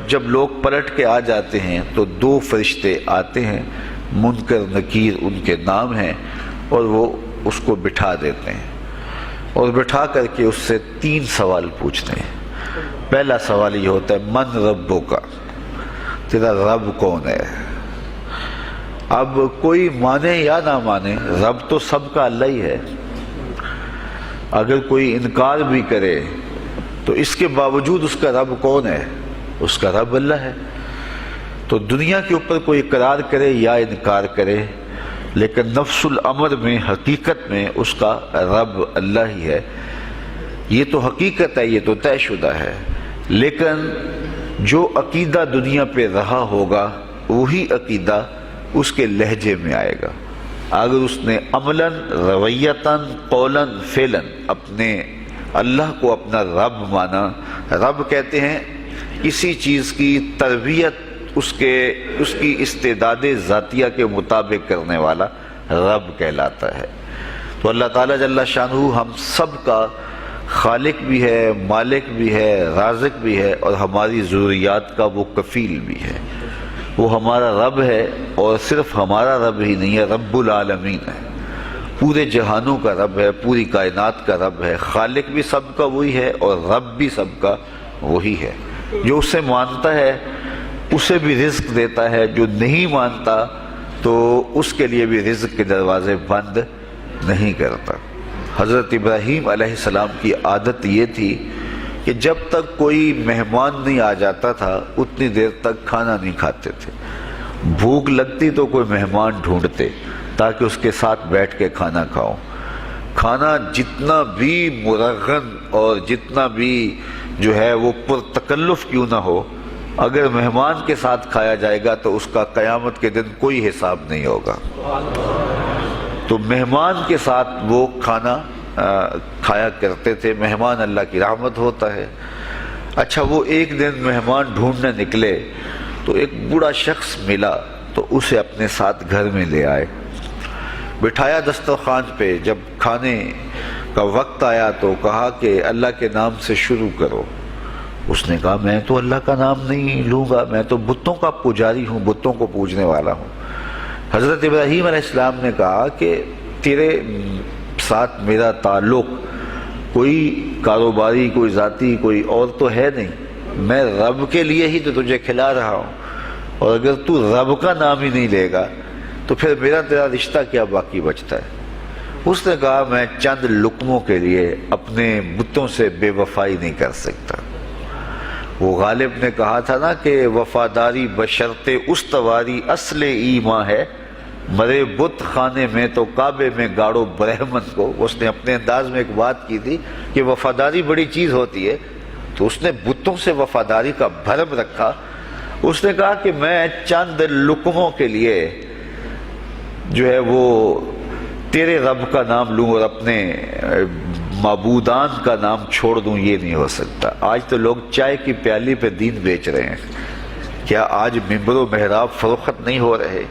جب لوگ پلٹ کے آ جاتے ہیں تو 2 فرشتے آتے ہیں، منکر نکیر ان کے نام ہیں، اور وہ اس کو بٹھا دیتے ہیں اور بٹھا کر کے اس سے 3 سوال پوچھتے ہیں۔ پہلا سوال یہ ہوتا ہے من ربک، تیرا رب کون ہے؟ اب کوئی مانے یا نہ مانے، رب تو سب کا اللہ ہی ہے۔ اگر کوئی انکار بھی کرے تو اس کے باوجود اس کا رب کون ہے؟ اس کا رب اللہ ہے۔ تو دنیا کے اوپر کوئی اقرار کرے یا انکار کرے، لیکن نفس الامر میں، حقیقت میں اس کا رب اللہ ہی ہے۔ یہ تو حقیقت ہے، یہ تو طے شدہ ہے۔ لیکن جو عقیدہ دنیا پہ رہا ہوگا وہی عقیدہ اس کے لہجے میں آئے گا۔ اگر اس نے عملاً، رویتاً، قولاً، فعلاً اپنے اللہ کو اپنا رب مانا، رب کہتے ہیں کسی چیز کی تربیت اس کی استعداد ذاتیہ کے مطابق کرنے والا رب کہلاتا ہے۔ تو اللہ تعالیٰ جل شانہ ہم سب کا خالق بھی ہے، مالک بھی ہے، رازق بھی ہے، اور ہماری ضروریات کا وہ کفیل بھی ہے۔ وہ ہمارا رب ہے، اور صرف ہمارا رب ہی نہیں ہے، رب العالمین ہے، پورے جہانوں کا رب ہے، پوری کائنات کا رب ہے۔ خالق بھی سب کا وہی ہے اور رب بھی سب کا وہی ہے۔ جو اسے مانتا ہے اسے بھی رزق دیتا ہے، جو نہیں مانتا تو اس کے لیے بھی رزق کے دروازے بند نہیں کرتا۔ حضرت ابراہیم علیہ السلام کی عادت یہ تھی کہ جب تک کوئی مہمان نہیں آ جاتا تھا اتنی دیر تک کھانا نہیں کھاتے تھے۔ بھوک لگتی تو کوئی مہمان ڈھونڈتے تاکہ اس کے ساتھ بیٹھ کے کھانا کھاؤ۔ کھانا جتنا بھی مرغن اور جتنا بھی جو ہے وہ پرتکلف کیوں نہ ہو، اگر مہمان کے ساتھ کھایا جائے گا تو اس کا قیامت کے دن کوئی حساب نہیں ہوگا۔ تو مہمان کے ساتھ وہ کھانا کھایا کرتے تھے۔ مہمان اللہ کی رحمت ہوتا ہے۔ اچھا، وہ ایک دن مہمان ڈھونڈنے نکلے تو ایک بوڑھا شخص ملا تو اسے اپنے ساتھ گھر میں لے آئے، بٹھایا دسترخوان پہ۔ جب کھانے کا وقت آیا تو کہا کہ اللہ کے نام سے شروع کرو۔ اس نے کہا میں تو اللہ کا نام نہیں لوں گا، میں تو بتوں کا پجاری ہوں، بتوں کو پوجنے والا ہوں۔ حضرت ابراہیم علیہ السلام نے کہا کہ تیرے ساتھ میرا تعلق کوئی کاروباری، کوئی ذاتی، کوئی اور تو ہے نہیں، میں رب کے لیے ہی تو تجھے کھلا رہا ہوں، اور اگر تو رب کا نام ہی نہیں لے گا تو پھر میرا تیرا رشتہ کیا باقی بچتا ہے؟ اس نے کہا میں چند لقموں کے لیے اپنے بتوں سے بے وفائی نہیں کر سکتا۔ وہ غالب نے کہا تھا نا کہ وفاداری بشرط استواری اصل ایمان ہے، مرے بت خانے میں تو کعبے میں گاڑو برہمن کو۔ اس نے اپنے انداز میں ایک بات کی تھی کہ وفاداری بڑی چیز ہوتی ہے، تو اس نے بتوں سے وفاداری کا بھرم رکھا۔ اس نے کہا کہ میں چند لقموں کے لیے جو ہے وہ تیرے رب کا نام لوں اور اپنے معبودان کا نام چھوڑ دوں، یہ نہیں ہو سکتا۔ آج تو لوگ چائے کی پیالی پہ دین بیچ رہے ہیں، کیا آج ممبر و محراب فروخت نہیں ہو رہے؟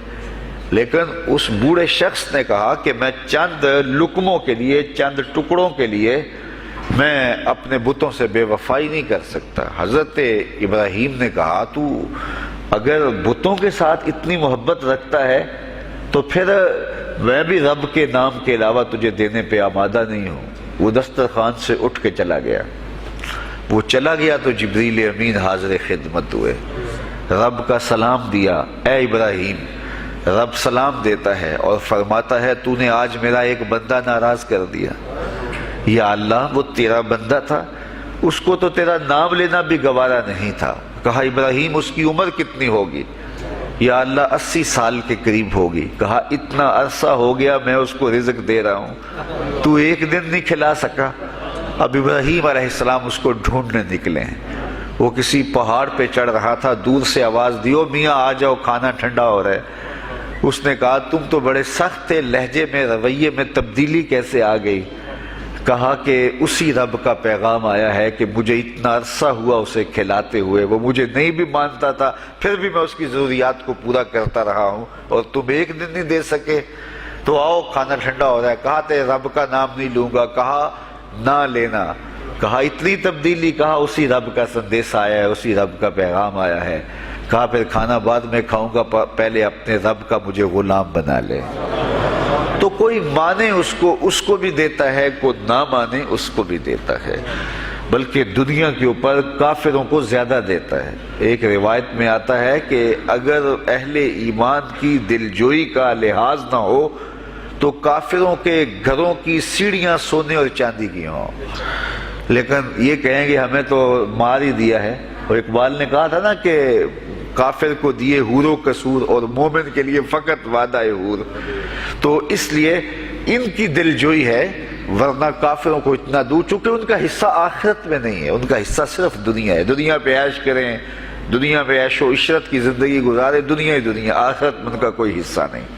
لیکن اس بوڑھے شخص نے کہا کہ میں چند لقموں کے لیے، چند ٹکڑوں کے لیے میں اپنے بتوں سے بے وفائی نہیں کر سکتا۔ حضرت ابراہیم نے کہا تو اگر بتوں کے ساتھ اتنی محبت رکھتا ہے تو پھر میں بھی رب کے نام کے علاوہ تجھے دینے پہ آمادہ نہیں ہوں۔ وہ دسترخوان سے اٹھ کے چلا گیا۔ وہ چلا گیا تو جبریل امین حاضر خدمت ہوئے، رب کا سلام دیا، اے ابراہیم۔ رب سلام دیتا ہے اور فرماتا ہے تو نے آج میرا ایک بندہ ناراض کر دیا۔ یا اللہ، وہ تیرا بندہ تھا، اس کو تو تیرا نام لینا بھی گوارا نہیں تھا۔ کہا ابراہیم اس کی عمر کتنی ہوگی؟ یا اللہ 80 سال کے قریب ہوگی۔ کہا اتنا عرصہ ہو گیا میں اس کو رزق دے رہا ہوں، تو ایک دن نہیں کھلا سکا؟ اب ابراہیم علیہ السلام اس کو ڈھونڈنے نکلے ہیں۔ وہ کسی پہاڑ پہ چڑھ رہا تھا، دور سے آواز دی، او میاں آ جاؤ، کھانا ٹھنڈا ہو رہا ہے۔ اس نے کہا تم تو بڑے سخت تھے، لہجے میں، رویے میں تبدیلی کیسے آ گئی؟ کہا کہ اسی رب کا پیغام آیا ہے کہ مجھے اتنا عرصہ ہوا اسے کھلاتے ہوئے، وہ مجھے نہیں بھی مانتا تھا، پھر بھی میں اس کی ضروریات کو پورا کرتا رہا ہوں، اور تم ایک دن نہیں دے سکے؟ تو آؤ کھانا ٹھنڈا ہو رہا ہے۔ کہا تے رب کا نام نہیں لوں گا، کہا نہ لینا، کہا اتنی تبدیلی؟ کہا اسی رب کا سندیش آیا ہے، اسی رب کا پیغام آیا ہے۔ کہا پھر کھانا بعد میں کھاؤں گا، پہلے اپنے رب کا مجھے غلام بنا لے۔ تو کوئی مانے اس کو بھی دیتا ہے، کوئی نہ مانے اس کو بھی دیتا ہے، بلکہ دنیا کے اوپر کافروں کو زیادہ دیتا ہے۔ ایک روایت میں آتا ہے کہ اگر اہل ایمان کی دلجوئی کا لحاظ نہ ہو تو کافروں کے گھروں کی سیڑھیاں سونے اور چاندی کی ہوں، لیکن یہ کہیں گے ہمیں تو مار ہی دیا ہے۔ اور اقبال نے کہا تھا نا کہ کافر کو دیے حور و قصور اور مومن کے لیے فقط وعدہ حور۔ تو اس لیے ان کی دلجوئی ہے، ورنہ کافروں کو اتنا دور، چونکہ ان کا حصہ آخرت میں نہیں ہے، ان کا حصہ صرف دنیا ہے۔ دنیا پہ عیش کریں، دنیا پہ عیش و عشرت کی زندگی گزارے، دنیا ہی دنیا، آخرت میں ان کا کوئی حصہ نہیں۔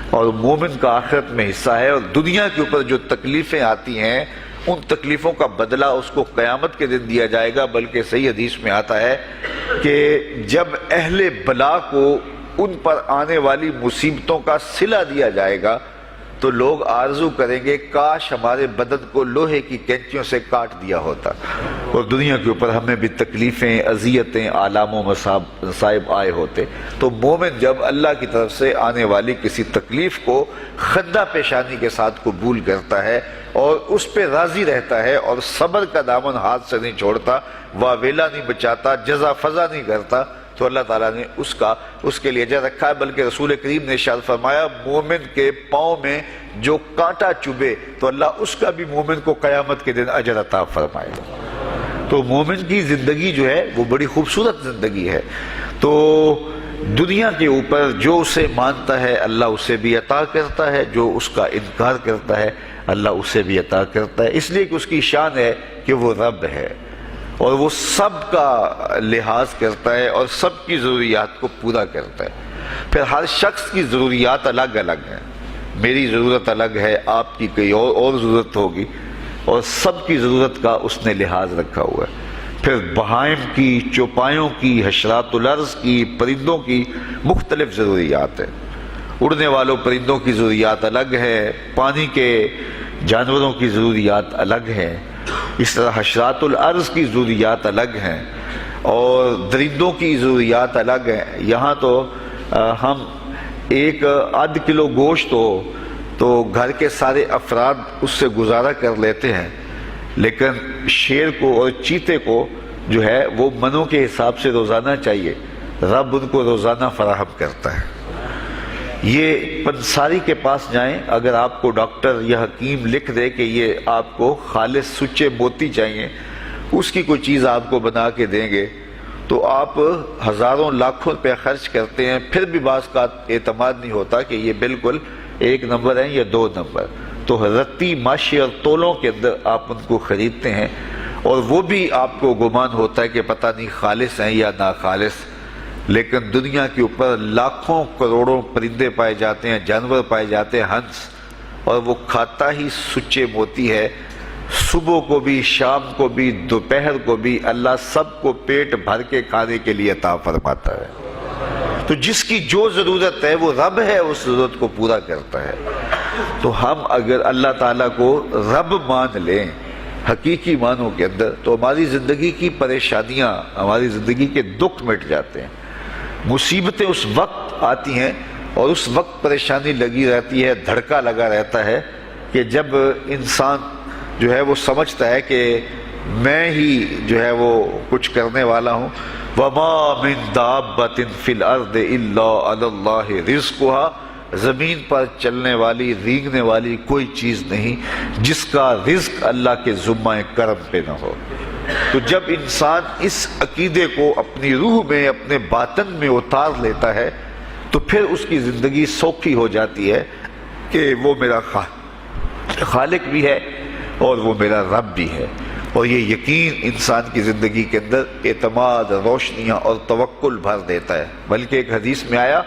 اور مومن کا آخرت میں حصہ ہے، اور دنیا کے اوپر جو تکلیفیں آتی ہیں ان تکلیفوں کا بدلہ اس کو قیامت کے دن دیا جائے گا۔ بلکہ صحیح حدیث میں آتا ہے کہ جب اہل بلا کو ان پر آنے والی مصیبتوں کا صلہ دیا جائے گا تو لوگ آرزو کریں گے کاش ہمارے بدن کو لوہے کی کینچیوں سے کاٹ دیا ہوتا، اور دنیا کے اوپر ہمیں بھی تکلیفیں، اذیتیں، آلام و مصائب آئے ہوتے۔ تو مومن جب اللہ کی طرف سے آنے والی کسی تکلیف کو خندہ پیشانی کے ساتھ قبول کرتا ہے اور اس پہ راضی رہتا ہے اور صبر کا دامن ہاتھ سے نہیں چھوڑتا، واویلا نہیں بچاتا، جزا فضا نہیں کرتا، تو اللہ تعالیٰ نے اس کے لیے اجر رکھا ہے۔ بلکہ رسول کریم نے ارشاد فرمایا مومن کے پاؤں میں جو کانٹا چبھے تو اللہ اس کا بھی مومن کو قیامت کے دن اجر عطا فرمائے گا۔ تو مومن کی زندگی جو ہے وہ بڑی خوبصورت زندگی ہے۔ تو دنیا کے اوپر جو اسے مانتا ہے اللہ اسے بھی عطا کرتا ہے، جو اس کا انکار کرتا ہے اللہ اسے بھی عطا کرتا ہے، اس لیے کہ اس کی شان ہے کہ وہ رب ہے اور وہ سب کا لحاظ کرتا ہے اور سب کی ضروریات کو پورا کرتا ہے۔ پھر ہر شخص کی ضروریات الگ الگ ہیں، میری ضرورت الگ ہے، آپ کی کوئی اور ضرورت ہوگی، اور سب کی ضرورت کا اس نے لحاظ رکھا ہوا ہے۔ پھر بہائم کی، چوپایوں کی، حشرات الارض کی، پرندوں کی مختلف ضروریات ہیں۔ اڑنے والوں پرندوں کی ضروریات الگ ہے، پانی کے جانوروں کی ضروریات الگ ہیں، اس طرح حشرات الارض کی ضروریات الگ ہیں اور درندوں کی ضروریات الگ ہیں۔ یہاں تو ہم ایک آدھ کلو گوشت ہو تو گھر کے سارے افراد اس سے گزارا کر لیتے ہیں، لیکن شیر کو اور چیتے کو جو ہے وہ منوں کے حساب سے روزانہ چاہیے، رب ان کو روزانہ فراہم کرتا ہے۔ یہ پنساری کے پاس جائیں، اگر آپ کو ڈاکٹر یا حکیم لکھ دے کہ یہ آپ کو خالص سچے موتی چاہیے، اس کی کوئی چیز آپ کو بنا کے دیں گے تو آپ ہزاروں لاکھوں روپے خرچ کرتے ہیں، پھر بھی بعض کا اعتماد نہیں ہوتا کہ یہ بالکل 1 نمبر ہیں یا 2 نمبر۔ تو رتی، ماشی اور تولوں کے اندر آپ ان کو خریدتے ہیں، اور وہ بھی آپ کو گمان ہوتا ہے کہ پتہ نہیں خالص ہیں یا ناخالص، لیکن دنیا کے اوپر لاکھوں کروڑوں پرندے پائے جاتے ہیں، جانور پائے جاتے ہیں، ہنس، اور وہ کھاتا ہی سچے موتی ہے۔ صبح کو بھی، شام کو بھی، دوپہر کو بھی اللہ سب کو پیٹ بھر کے کھانے کے لیے عطا فرماتا ہے۔ تو جس کی جو ضرورت ہے وہ رب ہے، اس ضرورت کو پورا کرتا ہے۔ تو ہم اگر اللہ تعالیٰ کو رب مان لیں حقیقی معنوں کے اندر تو ہماری زندگی کی پریشانیاں، ہماری زندگی کے دکھ مٹ جاتے ہیں۔ مصیبتیں اس وقت آتی ہیں اور اس وقت پریشانی لگی رہتی ہے، دھڑکا لگا رہتا ہے کہ جب انسان جو ہے وہ سمجھتا ہے کہ میں ہی جو ہے وہ کچھ کرنے والا ہوں۔ وَمَا مِن دَابَّةٍ فِي الْأَرْضِ إِلَّا عَلَى اللَّهِ رِزْقُهَا، زمین پر چلنے والی، رینگنے والی کوئی چیز نہیں جس کا رزق اللہ کے ذمہ کرم پہ نہ ہو۔ تو جب انسان اس عقیدے کو اپنی روح میں، اپنے باطن میں اتار لیتا ہے تو پھر اس کی زندگی سوکھی ہو جاتی ہے کہ وہ میرا خالق بھی ہے اور وہ میرا رب بھی ہے، اور یہ یقین انسان کی زندگی کے اندر اعتماد، روشنیاں اور توکل بھر دیتا ہے۔ بلکہ ایک حدیث میں آیا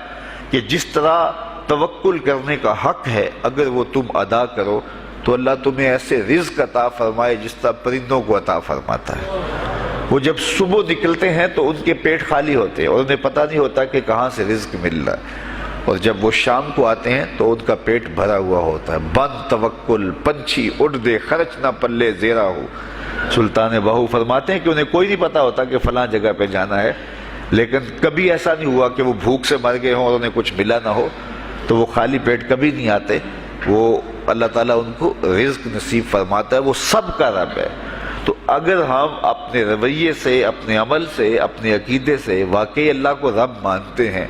کہ جس طرح توکل کرنے کا حق ہے اگر وہ تم ادا کرو تو اللہ تمہیں ایسے رزق عطا فرمائے جس طرح پرندوں کو عطا فرماتا ہے۔ وہ جب صبح نکلتے ہیں تو ان کے پیٹ خالی ہوتے ہیں اور انہیں پتہ نہیں ہوتا کہ کہاں سے رزق مل رہا ہے، اور جب وہ شام کو آتے ہیں تو ان کا پیٹ بھرا ہوا ہوتا ہے۔ بند توکل، پنچھی اڑ دے، خرچ نہ پلے زیرا ہو، سلطان باہو فرماتے ہیں کہ انہیں کوئی نہیں پتا ہوتا کہ فلاں جگہ پہ جانا ہے، لیکن کبھی ایسا نہیں ہوا کہ وہ بھوک سے مر گئے ہوں اور انہیں کچھ ملا نہ ہو، تو وہ خالی پیٹ کبھی نہیں آتے، وہ اللہ تعالیٰ ان کو رزق نصیب فرماتا ہے، وہ سب کا رب ہے۔ تو اگر ہم اپنے رویے سے، اپنے عمل سے، اپنے عقیدے سے واقعی اللہ کو رب مانتے ہیں،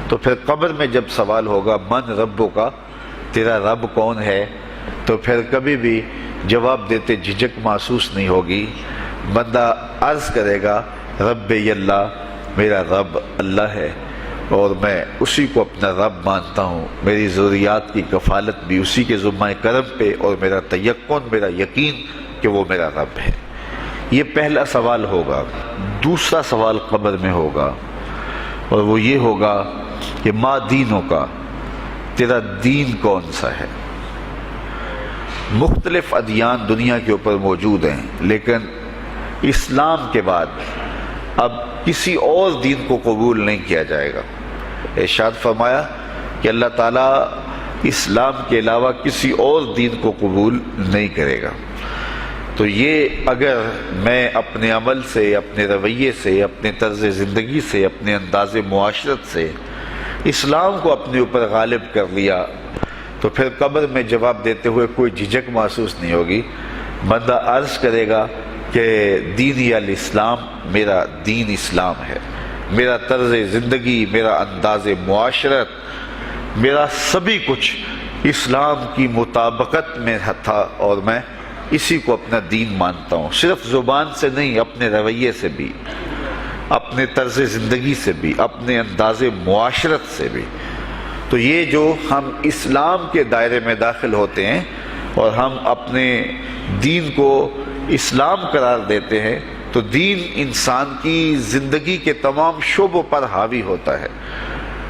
تو پھر قبر میں جب سوال ہوگا من ربوں کا، تیرا رب کون ہے، تو پھر کبھی بھی جواب دیتے جھجک محسوس نہیں ہوگی۔ بندہ عرض کرے گا رب اللہ، میرا رب اللہ ہے اور میں اسی کو اپنا رب مانتا ہوں، میری ضروریات کی کفالت بھی اسی کے ذمہ کرم پہ، اور میرا تیقن، میرا یقین کہ وہ میرا رب ہے۔ یہ پہلا سوال ہوگا۔ دوسرا سوال قبر میں ہوگا، اور وہ یہ ہوگا کہ ما دینوں کا، تیرا دین کون سا ہے؟ مختلف ادیان دنیا کے اوپر موجود ہیں، لیکن اسلام کے بعد اب کسی اور دین کو قبول نہیں کیا جائے گا۔ ارشاد فرمایا کہ اللہ تعالیٰ اسلام کے علاوہ کسی اور دین کو قبول نہیں کرے گا۔ تو یہ اگر میں اپنے عمل سے، اپنے رویے سے، اپنے طرز زندگی سے، اپنے انداز معاشرت سے اسلام کو اپنے اوپر غالب کر لیا، تو پھر قبر میں جواب دیتے ہوئے کوئی جھجک محسوس نہیں ہوگی۔ بندہ عرض کرے گا کہ دینی الاسلام، میرا دین اسلام ہے، میرا طرز زندگی، میرا انداز معاشرت، میرا سبھی کچھ اسلام کی مطابقت میں تھا، اور میں اسی کو اپنا دین مانتا ہوں، صرف زبان سے نہیں، اپنے رویے سے بھی، اپنے طرز زندگی سے بھی، اپنے انداز معاشرت سے بھی۔ تو یہ جو ہم اسلام کے دائرے میں داخل ہوتے ہیں اور ہم اپنے دین کو اسلام قرار دیتے ہیں، تو دین انسان کی زندگی کے تمام شعبوں پر حاوی ہوتا ہے،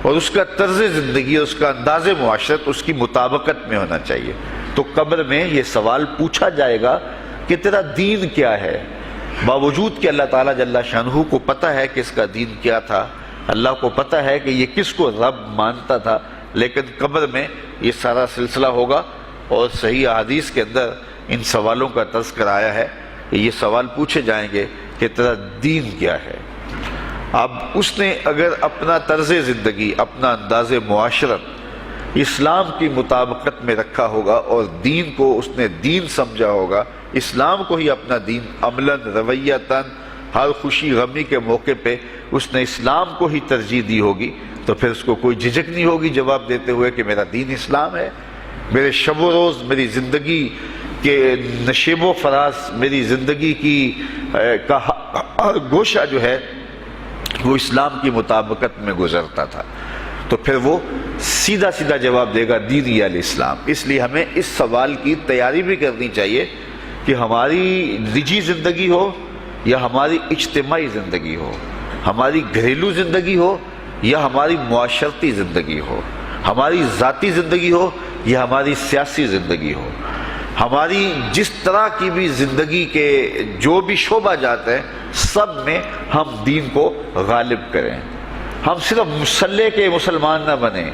اور اس کا طرز زندگی، اس کا انداز معاشرت اس کی مطابقت میں ہونا چاہیے۔ تو قبر میں یہ سوال پوچھا جائے گا کہ تیرا دین کیا ہے، باوجود کہ اللہ تعالیٰ جل شانہ کو پتہ ہے کہ اس کا دین کیا تھا، اللہ کو پتہ ہے کہ یہ کس کو رب مانتا تھا، لیکن قبر میں یہ سارا سلسلہ ہوگا، اور صحیح احادیث کے اندر ان سوالوں کا تذکر آیا ہے کہ یہ سوال پوچھے جائیں گے کہ تیرا دین کیا ہے۔ اب اس نے اگر اپنا طرز زندگی، اپنا انداز معاشرت اسلام کی مطابقت میں رکھا ہوگا، اور دین کو اس نے دین سمجھا ہوگا، اسلام کو ہی اپنا دین عملاً، رویتاً، ہر خوشی غمی کے موقع پہ اس نے اسلام کو ہی ترجیح دی ہوگی، تو پھر اس کو کوئی جھجک نہیں ہوگی جواب دیتے ہوئے کہ میرا دین اسلام ہے، میرے شب و روز، میری زندگی کے نشیب و فراز، میری زندگی کی کا ہر گوشہ جو ہے وہ اسلام کی مطابقت میں گزرتا تھا۔ تو پھر وہ سیدھا سیدھا جواب دے گا دینی الاسلام۔ اس لیے ہمیں اس سوال کی تیاری بھی کرنی چاہیے کہ ہماری نجی زندگی ہو یا ہماری اجتماعی زندگی ہو، ہماری گھریلو زندگی ہو یا ہماری معاشرتی زندگی ہو، ہماری ذاتی زندگی ہو یا ہماری سیاسی زندگی ہو، ہماری جس طرح کی بھی زندگی کے جو بھی شعبہ جاتے ہیں، سب میں ہم دین کو غالب کریں۔ ہم صرف مسلح کے مسلمان نہ بنیں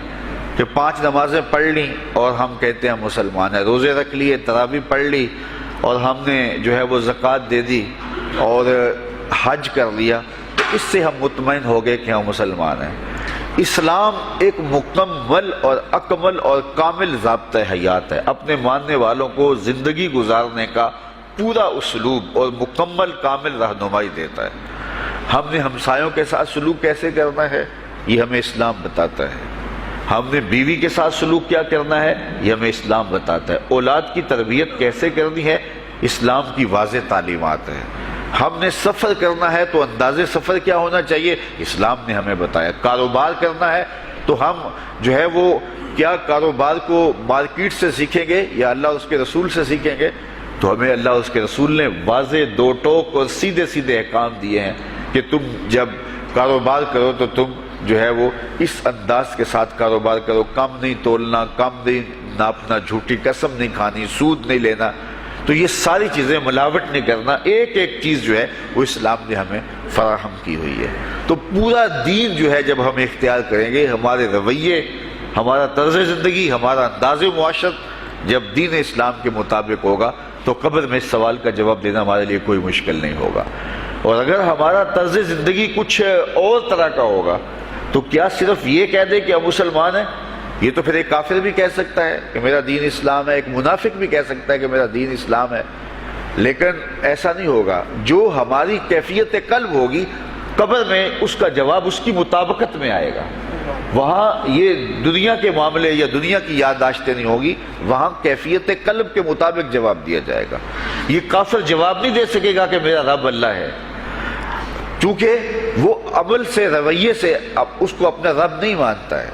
کہ 5 نمازیں پڑھ لیں اور ہم کہتے ہیں مسلمان ہیں، روزے رکھ لیے، تراویح پڑھ لی، اور ہم نے جو ہے وہ زکوٰۃ دے دی اور حج کر لیا، تو اس سے ہم مطمئن ہو گئے کہ ہم مسلمان ہیں۔ اسلام ایک مکمل اور اکمل اور کامل ضابطۂ حیات ہے، اپنے ماننے والوں کو زندگی گزارنے کا پورا اسلوب اور مکمل کامل رہنمائی دیتا ہے۔ ہم نے ہمسایوں کے ساتھ سلوک کیسے کرنا ہے، یہ ہمیں اسلام بتاتا ہے۔ ہم نے بیوی کے ساتھ سلوک کیا کرنا ہے، یہ ہمیں اسلام بتاتا ہے۔ اولاد کی تربیت کیسے کرنی ہے، اسلام کی واضح تعلیمات ہیں۔ ہم نے سفر کرنا ہے تو انداز سفر کیا ہونا چاہیے، اسلام نے ہمیں بتایا۔ کاروبار کرنا ہے تو ہم جو ہے وہ کیا کاروبار کو مارکیٹ سے سیکھیں گے یا اللہ اس کے رسول سے سیکھیں گے، تو ہمیں اللہ اس کے رسول نے واضح 2 ٹوک اور سیدھے سیدھے احکام دیے ہیں کہ تم جب کاروبار کرو تو تم جو ہے وہ اس انداز کے ساتھ کاروبار کرو، کم نہیں تولنا، کم نہیں ناپنا، جھوٹی قسم نہیں کھانی، سود نہیں لینا۔ تو یہ ساری چیزیں، ملاوٹ نہیں کرنا، ایک ایک چیز جو ہے وہ اسلام نے ہمیں فراہم کی ہوئی ہے۔ تو پورا دین جو ہے جب ہم اختیار کریں گے، ہمارے رویے، ہمارا طرز زندگی، ہمارا انداز معاشرت جب دین اسلام کے مطابق ہوگا، تو قبر میں اس سوال کا جواب دینا ہمارے لیے کوئی مشکل نہیں ہوگا۔ اور اگر ہمارا طرز زندگی کچھ اور طرح کا ہوگا تو کیا صرف یہ کہہ دے کہ ہم مسلمان ہیں؟ یہ تو پھر ایک کافر بھی کہہ سکتا ہے کہ میرا دین اسلام ہے، ایک منافق بھی کہہ سکتا ہے کہ میرا دین اسلام ہے، لیکن ایسا نہیں ہوگا۔ جو ہماری کیفیت قلب ہوگی قبر میں اس کا جواب اس کی مطابقت میں آئے گا۔ وہاں یہ دنیا کے معاملے یا دنیا کی یادداشتیں نہیں ہوگی، وہاں کیفیت قلب کے مطابق جواب دیا جائے گا۔ یہ کافر جواب نہیں دے سکے گا کہ میرا رب اللہ ہے، چونکہ وہ عمل سے، رویے سے اس کو اپنا رب نہیں مانتا ہے،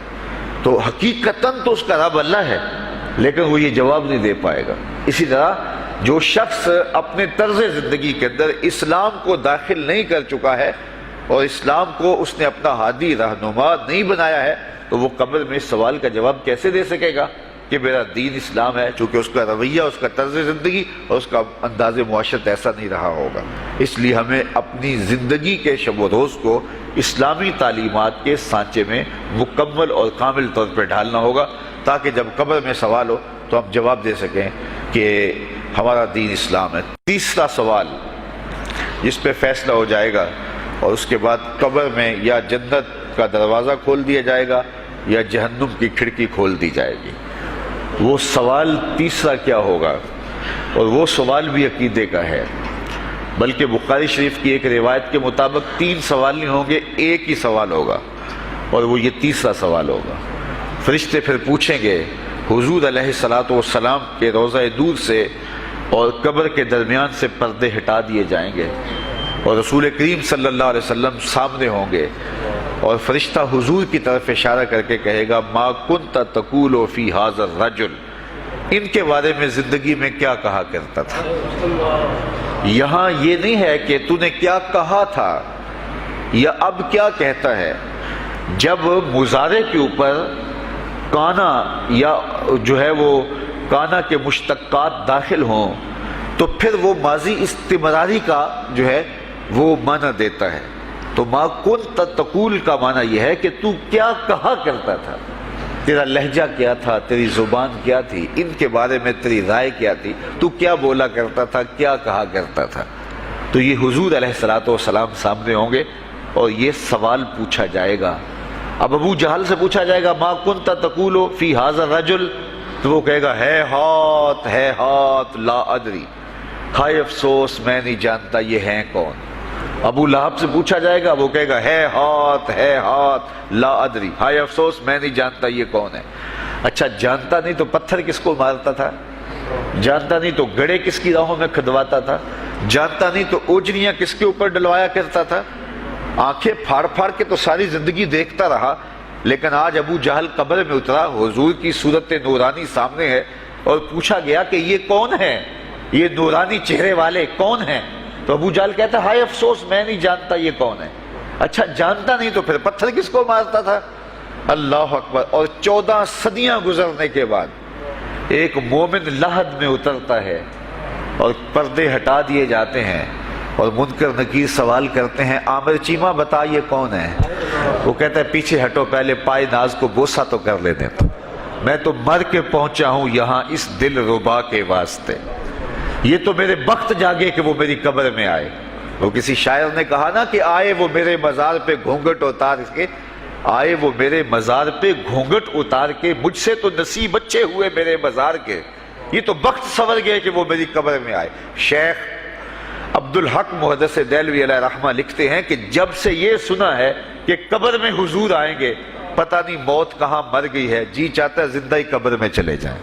تو حقیقتاً تو اس کا رب اللہ ہے، لیکن وہ یہ جواب نہیں دے پائے گا۔ اسی طرح جو شخص اپنے طرز زندگی کے اندر اسلام کو داخل نہیں کر چکا ہے اور اسلام کو اس نے اپنا ہادی رہنما نہیں بنایا ہے، تو وہ قبر میں اس سوال کا جواب کیسے دے سکے گا کہ میرا دین اسلام ہے، چونکہ اس کا رویہ، اس کا طرز زندگی اور اس کا انداز معاشرت ایسا نہیں رہا ہوگا۔ اس لیے ہمیں اپنی زندگی کے شب و روز کو اسلامی تعلیمات کے سانچے میں مکمل اور کامل طور پہ ڈھالنا ہوگا، تاکہ جب قبر میں سوال ہو تو ہم جواب دے سکیں کہ ہمارا دین اسلام ہے۔ تیسرا سوال جس پہ فیصلہ ہو جائے گا، اور اس کے بعد قبر میں یا جنت کا دروازہ کھول دیا جائے گا یا جہنم کی کھڑکی کھول دی جائے گی، وہ سوال تیسرا کیا ہوگا؟ اور وہ سوال بھی عقیدے کا ہے، بلکہ بخاری شریف کی ایک روایت کے مطابق 3 سوال نہیں ہوں گے، ایک ہی سوال ہوگا، اور وہ یہ تیسرا سوال ہوگا۔ فرشتے پھر پوچھیں گے، حضور علیہ الصلوۃ والسلام کے روضہ دور سے اور قبر کے درمیان سے پردے ہٹا دیے جائیں گے، اور رسول کریم صلی اللہ علیہ وسلم سامنے ہوں گے، اور فرشتہ حضور کی طرف اشارہ کر کے کہے گا، ما کنت تقول فی ھذا الرجل، ان کے بارے میں زندگی میں کیا کہا کرتا تھا۔ یہاں یہ نہیں ہے کہ تو نے کیا کہا تھا یا اب کیا کہتا ہے۔ جب مضارع کے اوپر کانا یا جو ہے وہ کانا کے مشتقات داخل ہوں تو پھر وہ ماضی استمراری کا جو ہے وہ معنی دیتا ہے۔ تو ما کنت تقول کا معنی یہ ہے کہ تو کیا کہا کرتا تھا، تیرا لہجہ کیا تھا، تیری زبان کیا تھی، ان کے بارے میں تیری رائے کیا تھی، تو کیا بولا کرتا تھا، کیا کہا کرتا تھا۔ تو یہ حضور علیہ الصلوۃ والسلام سامنے ہوں گے اور یہ سوال پوچھا جائے گا۔ اب ابو جہل سے پوچھا جائے گا، ما کنت تقول فی ھذا الرجل، تو وہ کہے گا، ہے ہاتھ لا ادری، ہائے افسوس میں نہیں جانتا یہ ہیں کون۔ ابو لہب سے پوچھا جائے گا، وہ کہے گا، ہے ہاتھ لا ادری، ہائے افسوس میں نہیں جانتا یہ کون ہے۔ اچھا، جانتا نہیں تو پتھر کس کو مارتا تھا، جانتا نہیں تو گڑے کس کی راہوں میں کھدواتا تھا، جانتا نہیں تو اوجریاں کس کے اوپر ڈلوایا کرتا تھا۔ آنکھیں پھاڑ پھاڑ کے تو ساری زندگی دیکھتا رہا، لیکن آج ابو جہل قبر میں اترا، حضور کی صورت نورانی سامنے ہے، اور پوچھا گیا کہ یہ کون ہے، یہ نورانی چہرے والے کون ہیں؟ تو ابو جہل کہتا ہے، ہائے افسوس میں نہیں جانتا یہ کون ہے۔ اچھا، جانتا نہیں تو پھر پتھر کس کو مارتا تھا؟ اللہ اکبر۔ اور 14 صدیاں گزرنے کے بعد ایک مومن لحد میں اترتا ہے اور پردے ہٹا دیے جاتے ہیں، اور منکر نکیر سوال کرتے ہیں، عامر چیمہ بتا یہ کون ہے؟ وہ کہتا ہے، پیچھے ہٹو، پہلے پائے ناز کو بوسہ تو کر لینے تو، میں تو مر کے پہنچا ہوں یہاں اس دل ربا کے واسطے، یہ تو میرے بخت جاگے کہ وہ میری قبر میں آئے۔ وہ کسی شاعر نے کہا نا کہ آئے وہ میرے مزار پہ گھونگھٹ اتار کے، آئے وہ میرے مزار پہ گھونگھٹ اتار کے، مجھ سے تو نصیب اچھے ہوئے میرے مزار کے، یہ تو بخت سنور گئے کہ وہ میری قبر میں آئے۔ شیخ عبدالحق محدث دہلوی علیہ رحمہ لکھتے ہیں کہ جب سے یہ سنا ہے کہ قبر میں حضور آئیں گے، پتہ نہیں موت کہاں مر گئی ہے، جی چاہتا ہے زندہ ہی قبر میں چلے جائیں۔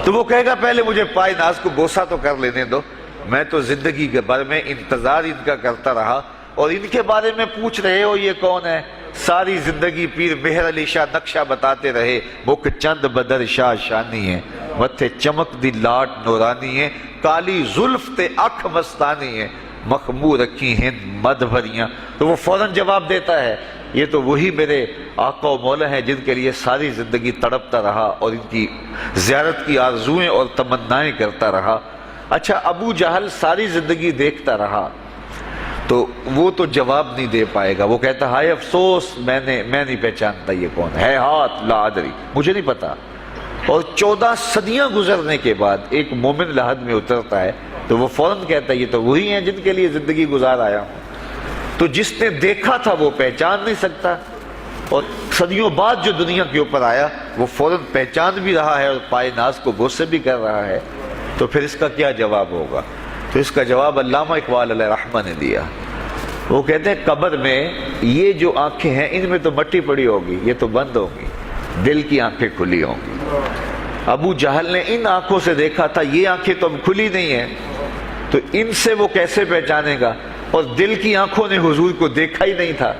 تو وہ کہے گا، پہلے مجھے پائے ناز کو بوسہ تو کر لینے دو، میں تو زندگی کے بارے میں انتظار ان کا کرتا رہا، اور ان کے بارے میں پوچھ رہے ہو یہ کون ہے؟ ساری زندگی پیر مہر علی شاہ نقشہ بتاتے رہے، مکھ چند بدر شاہ شانی ہے، متھے چمک دی لاٹ نورانی ہے، کالی زلف تے اکھ مستانی ہے، مخمور رکھی ہند مد بھریاں۔ تو وہ فوراً جواب دیتا ہے، یہ تو وہی میرے آقا و مولا ہیں جن کے لیے ساری زندگی تڑپتا رہا اور ان کی زیارت کی آرزوئیں اور تمنائیں کرتا رہا۔ اچھا، ابو جہل ساری زندگی دیکھتا رہا تو وہ تو جواب نہیں دے پائے گا، وہ کہتا، ہائے افسوس میں نہیں پہچانتا یہ کون ہے، ہاتھ لا ادری، مجھے نہیں پتا۔ اور 14 صدیاں گزرنے کے بعد ایک مومن لحد میں اترتا ہے تو وہ فوراً کہتا ہے یہ تو وہی ہیں جن کے لیے زندگی گزار آیا ہوں۔ تو جس نے دیکھا تھا وہ پہچان نہیں سکتا، اور صدیوں بعد جو دنیا کے اوپر آیا وہ فوراً پہچان بھی رہا ہے اور پائے ناز کو بوسے بھی کر رہا ہے۔ تو پھر اس کا کیا جواب ہوگا؟ تو اس کا جواب علامہ اقبال علیہ رحمہ نے دیا۔ وہ کہتے ہیں قبر میں یہ جو آنکھیں ہیں ان میں تو مٹی پڑی ہوگی، یہ تو بند ہوگی، دل کی آنکھیں کھلی ہوں گی۔ ابو جہل نے ان آنکھوں سے دیکھا تھا، یہ آنکھیں تو اب کھلی نہیں ہیں، تو ان سے وہ کیسے پہچانے گا؟ اور دل کی آنکھوں نے حضور کو دیکھا ہی نہیں تھا۔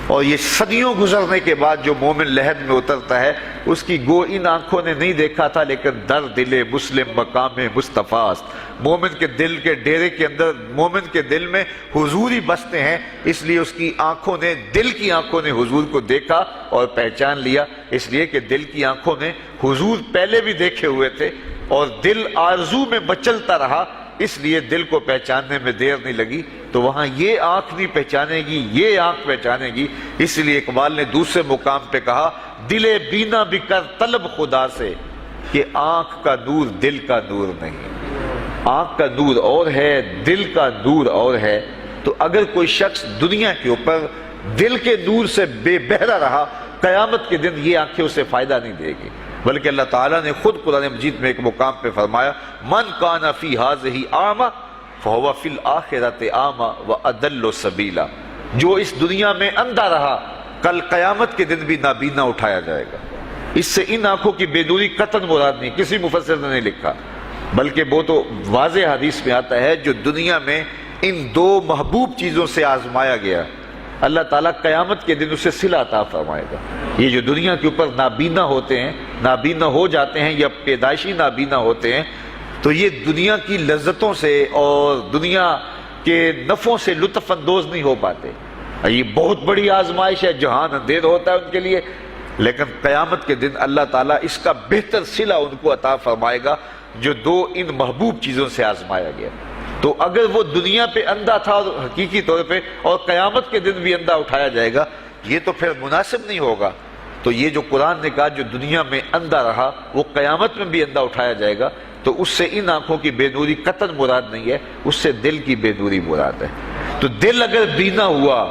اور یہ صدیوں گزرنے کے بعد جو مومن لحد میں اترتا ہے اس کی گو ان آنکھوں نے نہیں دیکھا تھا، لیکن در دل مسلم مقام مصطفیٰ است، مومن کے دل کے ڈیرے کے اندر مومن کے دل میں حضور ہی بستے ہیں، اس لیے اس کی آنکھوں نے، دل کی آنکھوں نے حضور کو دیکھا اور پہچان لیا، اس لیے کہ دل کی آنکھوں نے حضور پہلے بھی دیکھے ہوئے تھے اور دل آرزو میں مچلتا رہا، اس لیے دل کو پہچاننے میں دیر نہیں لگی۔ تو وہاں یہ آنکھ نہیں پہچانے گی، یہ آنکھ پہچانے گی، اس لیے اقبال نے دوسرے مقام پہ کہا دل بینا بھی کر طلب خدا سے کہ آنکھ کا نور دل کا نور نہیں۔ آنکھ کا نور اور ہے، دل کا نور اور ہے۔ تو اگر کوئی شخص دنیا کے اوپر دل کے نور سے بے بہرا رہا، قیامت کے دن یہ آنکھیں اسے فائدہ نہیں دے گی، بلکہ اللہ تعالیٰ نے خود قرآن مجید میں ایک مقام پہ فرمایا من کان فی ہذہ اعمی فہو فی الآخرۃ اعمی واضل سبیلا، جو اس دنیا میں اندھا رہا کل قیامت کے دن بھی نابینا اٹھایا جائے گا۔ اس سے ان آنکھوں کی بے نوری قطعاً مراد نہیں، کسی مفسر نے نہیں لکھا، بلکہ وہ تو واضح حدیث میں آتا ہے جو دنیا میں ان دو محبوب چیزوں سے آزمایا گیا، اللہ تعالیٰ قیامت کے دن اسے صلہ عطا فرمائے گا۔ یہ جو دنیا کے اوپر نابینا ہوتے ہیں، نابینا ہو جاتے ہیں یا پیدائشی نابینا ہوتے ہیں، تو یہ دنیا کی لذتوں سے اور دنیا کے نفعوں سے لطف اندوز نہیں ہو پاتے۔ یہ بہت بڑی آزمائش ہے، جہان اندھیر ہوتا ہے ان کے لیے، لیکن قیامت کے دن اللہ تعالیٰ اس کا بہتر صلہ ان کو عطا فرمائے گا جو دو ان محبوب چیزوں سے آزمایا گیا۔ تو اگر وہ دنیا پہ اندھا تھا اور حقیقی طور پہ، اور قیامت کے دن بھی اندھا اٹھایا جائے گا، یہ تو پھر مناسب نہیں ہوگا۔ تو یہ جو قرآن نے کہا جو دنیا میں اندھا رہا وہ قیامت میں بھی اندھا اٹھایا جائے گا، تو اس سے ان آنکھوں کی بے نوری قطعاً مراد نہیں ہے، اس سے دل کی بے نوری مراد ہے۔ تو دل اگر بینا ہوا،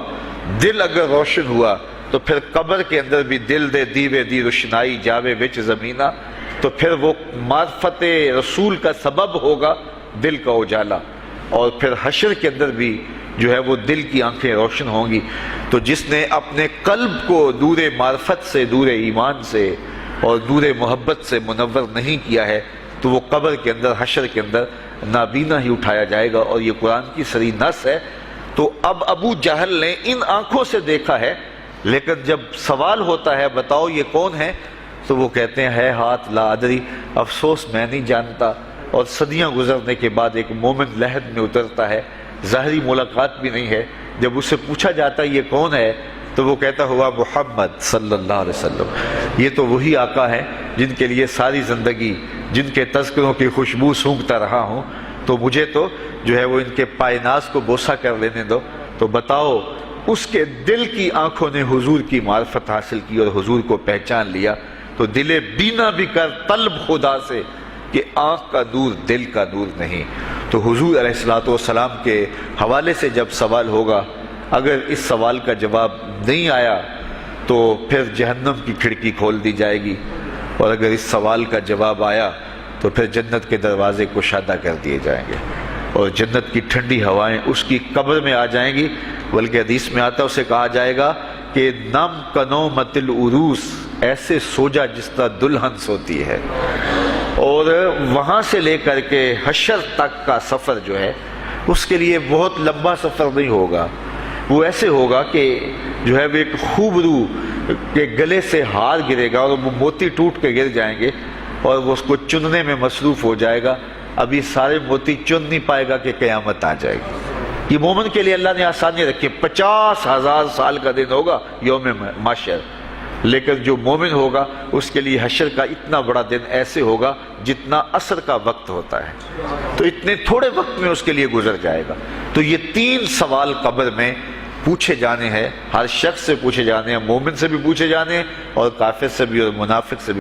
دل اگر روشن ہوا، تو پھر قبر کے اندر بھی دل دے دیوے دی روشنائی جاوے وچ زمینہ، تو پھر وہ معرفت رسول کا سبب ہوگا دل کا اجالا، اور پھر حشر کے اندر بھی جو ہے وہ دل کی آنکھیں روشن ہوں گی۔ تو جس نے اپنے قلب کو نور معرفت سے، نور ایمان سے اور نور محبت سے منور نہیں کیا ہے، تو وہ قبر کے اندر، حشر کے اندر نابینا ہی اٹھایا جائے گا، اور یہ قرآن کی صریح نص ہے۔ تو اب ابو جہل نے ان آنکھوں سے دیکھا ہے، لیکن جب سوال ہوتا ہے بتاؤ یہ کون ہے، تو وہ کہتے ہیں ہے ہاتھ لا ادری، افسوس میں نہیں جانتا۔ اور صدیاں گزرنے کے بعد ایک مومن لحد میں اترتا ہے، ظاہری ملاقات بھی نہیں ہے، جب اسے پوچھا جاتا ہے یہ کون ہے، تو وہ کہتا ہوا محمد صلی اللہ علیہ وسلم، یہ تو وہی آقا ہے جن کے لیے ساری زندگی، جن کے تذکروں کی خوشبو سونگھتا رہا ہوں، تو مجھے تو جو ہے وہ ان کے پائے ناز کو بوسہ کر لینے دو۔ تو بتاؤ اس کے دل کی آنکھوں نے حضور کی معرفت حاصل کی اور حضور کو پہچان لیا، تو دل بینا بھی کر طلب خدا سے کہ آنکھ کا نور دل کا نور نہیں۔ تو حضور علیہ السلام کے حوالے سے جب سوال ہوگا، اگر اس سوال کا جواب نہیں آیا تو پھر جہنم کی کھڑکی کھول دی جائے گی، اور اگر اس سوال کا جواب آیا تو پھر جنت کے دروازے کشادہ کر دیے جائیں گے، اور جنت کی ٹھنڈی ہوائیں اس کی قبر میں آ جائیں گی۔ بلکہ حدیث میں آتا ہے، اسے کہا جائے گا کہ نم کنومت العروس، ایسے سو جا جس طرح دلہن سوتی ہے۔ اور وہاں سے لے کر کے حشر تک کا سفر جو ہے اس کے لیے بہت لمبا سفر نہیں ہوگا، وہ ایسے ہوگا کہ جو ہے وہ ایک خوبرو کے گلے سے ہار گرے گا اور وہ موتی ٹوٹ کے گر جائیں گے، اور وہ اس کو چننے میں مصروف ہو جائے گا۔ ابھی سارے موتی چن نہیں پائے گا کہ قیامت آ جائے گی۔ یہ مومن کے لیے اللہ نے آسانی رکھی، 50,000 سال کا دن ہوگا یوم محشر، لیکن جو مومن ہوگا اس کے لیے حشر کا اتنا بڑا دن ایسے ہوگا جتنا عصر کا وقت ہوتا ہے، تو اتنے تھوڑے وقت میں اس کے لیے گزر جائے گا۔ تو یہ 3 سوال قبر میں پوچھے جانے ہیں، ہر شخص سے پوچھے جانے ہیں، مومن سے بھی پوچھے جانے ہیں اور کافر سے بھی اور منافق سے بھی۔